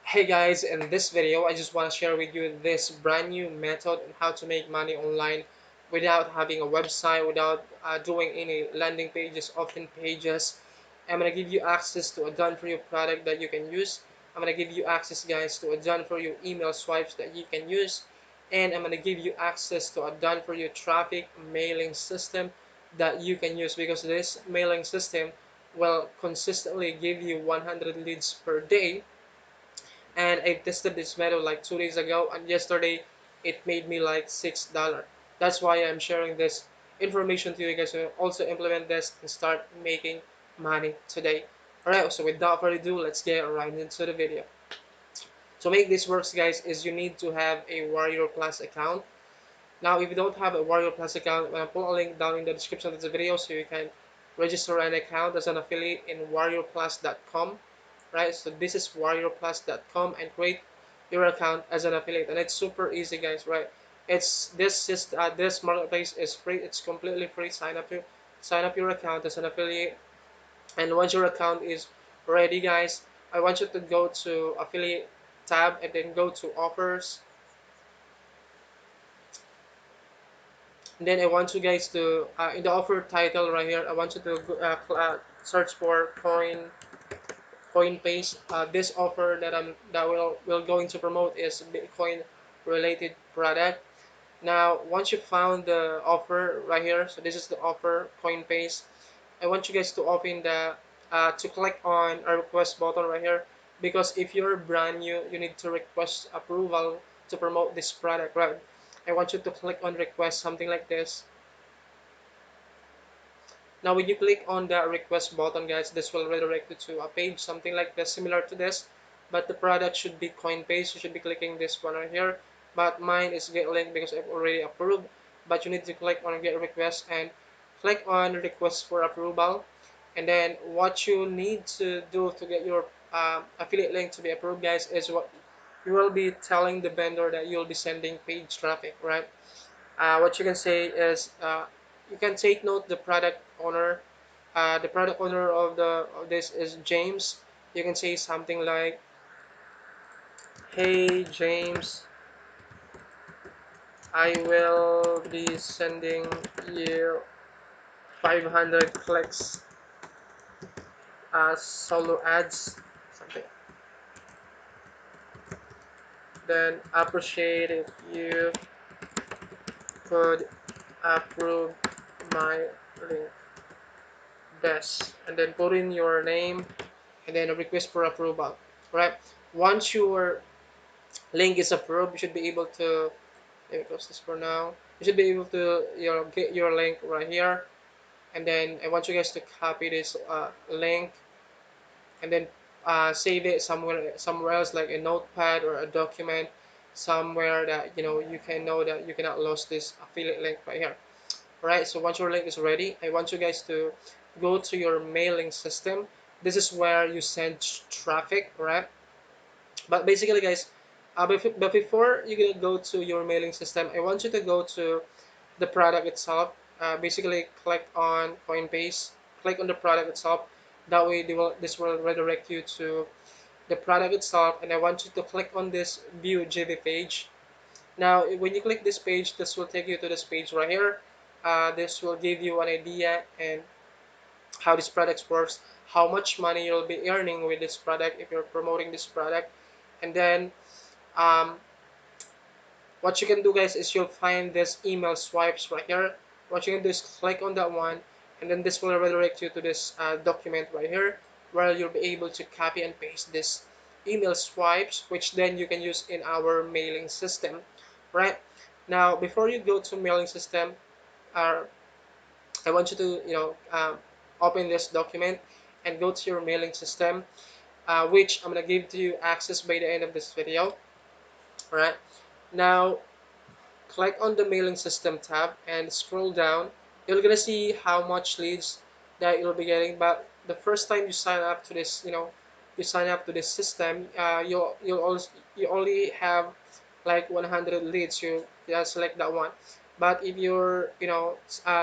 Hey guys, in this video I just want to share with you this brand new method on how to make money online without having a website, without doing any landing pages, opt-in pages. I'm going to give you access to a done for you product that you can use. I'm going to give you access guys to a done for you email swipes that you can use, and I'm going to give you access to a done for you traffic mailing system that you can use, because this mailing system will consistently give you 100 leads per day. And I tested this method like 2 days ago, and yesterday it made me like $6. That's why I'm sharing this information to you guys to also implement this and start making money today. Alright, so without further ado, let's get right into the video. To make this works guys is you need to have a Warrior Plus account. Now if you don't have a Warrior Plus account, I'm gonna put a link down in the description of the video so you can register an account as an affiliate in warriorplus.com. Right, so this is warriorplus.com, and create your account as an affiliate, and it's super easy guys. Right, it's this marketplace is free, it's completely free. Sign up your account as an affiliate, and once your account is ready guys, I want you to go to affiliate tab and then go to offers. And then I want you guys to in the offer title right here, I want you to search for Coinbase. This offer that will going to promote is Bitcoin related product. Now once you found the offer right here, so this is the offer Coinbase. I want you guys to open the to click on a request button right here, because if you're brand new you need to request approval to promote this product, right? I want you to click on request, something like this. Now when you click on the request button guys, this will redirect you to a page something like this, similar to this, but the product should be Coinbase. You should be clicking this one right here, but mine is get link because I've already approved. But you need to click on get request and click on request for approval. And then what you need to do to get your affiliate link to be approved guys is what you will be telling the vendor that you'll be sending page traffic, right? What you can say is you can take note the product owner. The product owner of this is James. You can say something like, "Hey James, I will be sending you 500 clicks solo ads, something. Then appreciate if you could approve my link this," and then put in your name and then a request for approval. Right, once your link is approved, you should be able to, let me close this for now. You should be able to get your link right here, and then I want you guys to copy this link and then save it somewhere else, like a notepad or a document, somewhere that you can know that you cannot lose this affiliate link right here. Right, so once your link is ready, I want you guys to go to your mailing system. This is where you send traffic, right? But basically guys, but before you gonna go to your mailing system, I want you to go to the product itself. Basically click on Coinbase, click on the product itself. That way this will redirect you to the product itself, and I want you to click on this view GB page. Now when you click this page, this will take you to this page right here. This will give you an idea and how this product works, how much money you'll be earning with this product if you're promoting this product. And then um, what you can do guys is you'll find this email swipes right here. What you can do is click on that one, and then this will redirect you to this document right here, where you'll be able to copy and paste this email swipes, which then you can use in our mailing system. Right, now before you go to mailing system, uh, I want you to open this document and go to your mailing system, which I'm gonna give to you access by the end of this video. All right, now click on the mailing system tab and scroll down. You're gonna see how much leads that you'll be getting. But the first time you sign up to this, you sign up to this system, you only have like 100 leads. You just select that one. But if you're,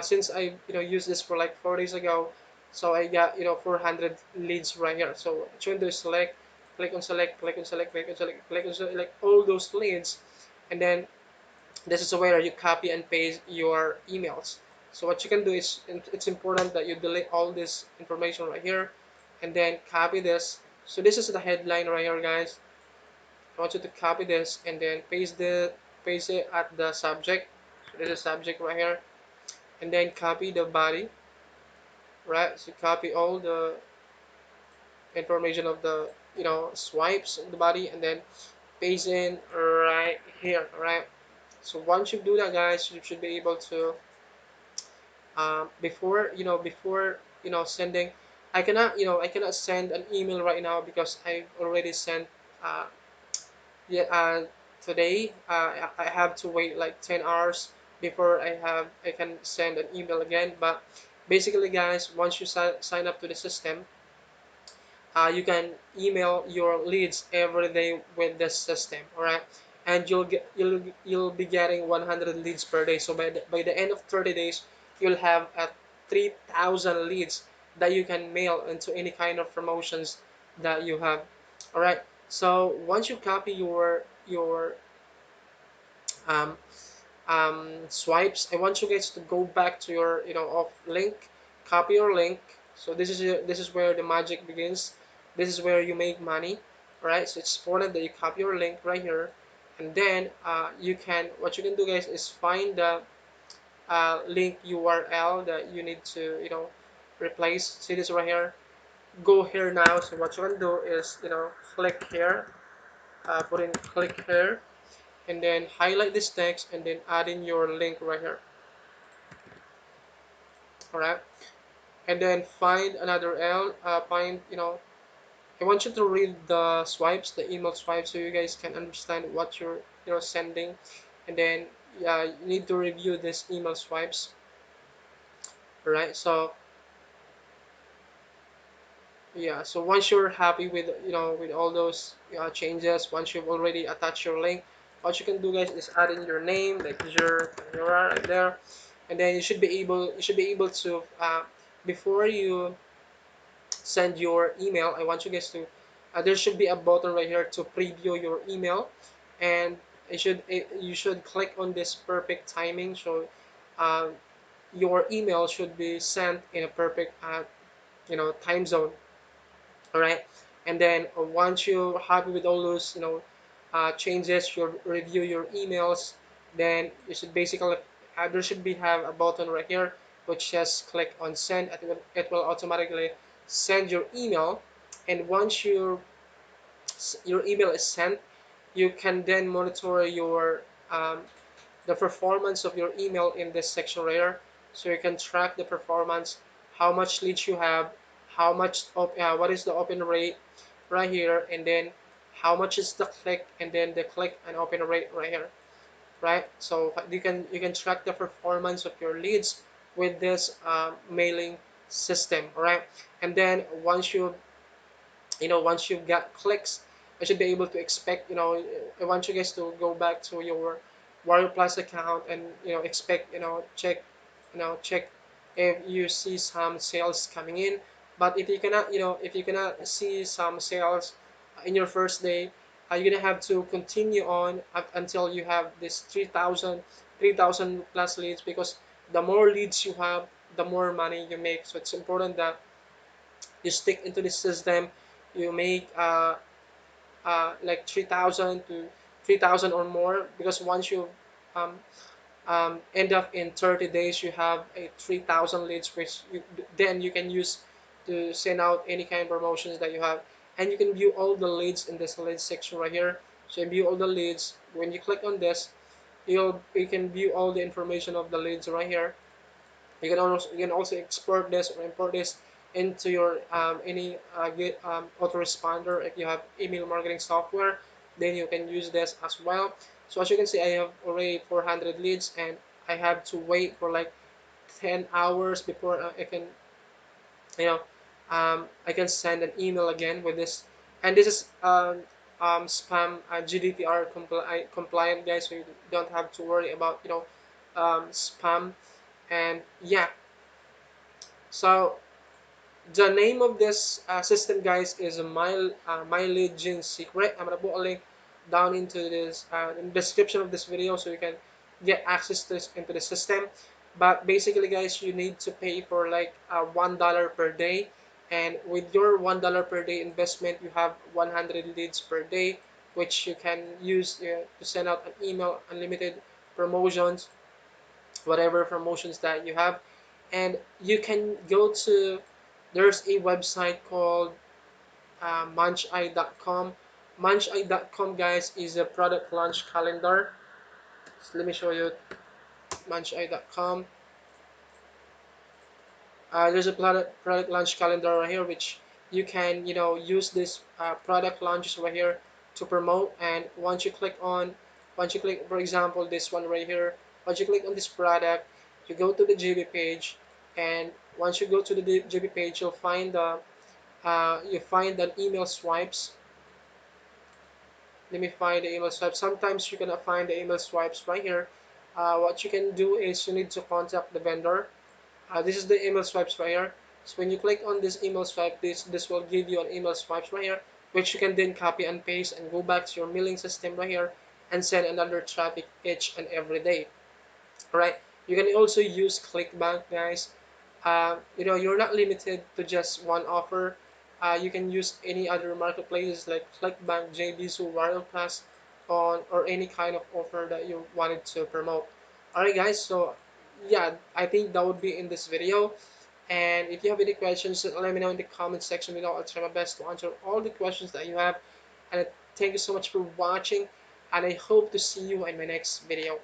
since I used this for like 4 days ago, so I got 400 leads right here. So what you do is select click on select, click on select, click on select, click on select all those leads, and then this is where you copy and paste your emails. So what you can do is, it's important that you delete all this information right here, and then copy this. So this is the headline right here, guys. I want you to copy this and then paste it at the subject. So this is subject right here, and then copy the body, right? So copy all the information of the swipes in the body, and then paste in right here, right? So once you do that, guys, you should be able to before sending. I cannot send an email right now because I've already sent uh, yeah, today. I have to wait like 10 hours before I can send an email again. But basically, guys, once you sign up to the system, you can email your leads every day with this system. All right, and you'll be getting 100 leads per day. So by the end of 30 days, you'll have 3,000 leads that you can mail into any kind of promotions that you have. All right, so once you copy your um, swipes, I want you guys to go back to your off link, copy your link. So this is where the magic begins. This is where you make money. All right, so it's important that you copy your link right here, and then what you can do, guys, is find the link URL that you need to replace. See this right here, go here now. So what you can do is click here, put in click here, and then highlight this text and then add in your link right here. All right, and then find another find I want you to read the swipes, the email swipes, so you guys can understand what you're sending, and then yeah, you need to review this email swipes. All right, so yeah, so once you're happy with with all those changes, once you've already attached your link, what you can do, guys, is add in your name like jercallora right there, and then you should be able to before you send your email, I want you guys to there should be a button right here to preview your email, and you should click on this perfect timing. So uh, your email should be sent in a perfect time zone. All right, and then once you're happy with all those changes, you review your emails, then you should basically there should be have a button right here which just click on send. It will automatically send your email, and once your email is sent, you can then monitor um, the performance of your email in this section right here. So you can track the performance, how much leads you have, what is the open rate right here, and then how much is the click, and then the click and open rate right here, right? So you can track the performance of your leads with this mailing system. All right, and then once you've got clicks, I should be able to expect, I want you guys to go back to your Warrior Plus account and expect, check if you see some sales coming in. But if you cannot see some sales in your first day, you're gonna have to continue on up until you have this 3,000 plus leads, because the more leads you have, the more money you make. So it's important that you stick into the system. You make like 3,000 to 3,000 or more, because once you um, end up in 30 days, you have a 3,000 leads, which then you can use to send out any kind of promotions that you have. And you can view all the leads in this leads section right here. So you view all the leads. When you click on this, you can view all the information of the leads right here. You can also export this or import this into your any autoresponder. If you have email marketing software, then you can use this as well. So as you can see, I have already 400 leads, and I have to wait for like 10 hours before I can you know I can send an email again with this. And this is spam GDPR compliant, guys, so you don't have to worry about spam. And yeah, so The name of this system, guys, is a mileage secret. I'm gonna put a link down into this in the description of this video so you can get access to this into the system. But basically, guys, you need to pay for like $1 per day, and with your $1 per day investment, you have 100 leads per day, which you can use to send out an email, unlimited promotions, whatever promotions that you have. And you can go to, there's a website called muncheye.com. Muncheye.com, guys, is a product launch calendar. So let me show you muncheye.com. There's a product launch calendar right here, which you can use this product launches right here to promote. And once you click, for example, this one right here, once you click on this product, you go to the GB page, and once you go to the GB page, you'll find the you find an email swipes. Let me find the email swipes. Sometimes you're gonna find the email swipes right here. What you can do is you need to contact the vendor. This is the email swipes right here. So when you click on this email swipe, this will give you an email swipes right here, which you can then copy and paste and go back to your mailing system right here and send another traffic each and every day. Right? You can also use ClickBank, guys. You're not limited to just one offer. You can use any other marketplaces like ClickBank, JBZoo, Royal Plus, on or any kind of offer that you wanted to promote. Alright, guys. So yeah, I think that would be in this video. And if you have any questions, let me know in the comment section below. I'll try my best to answer all the questions that you have. And thank you so much for watching. And I hope to see you in my next video.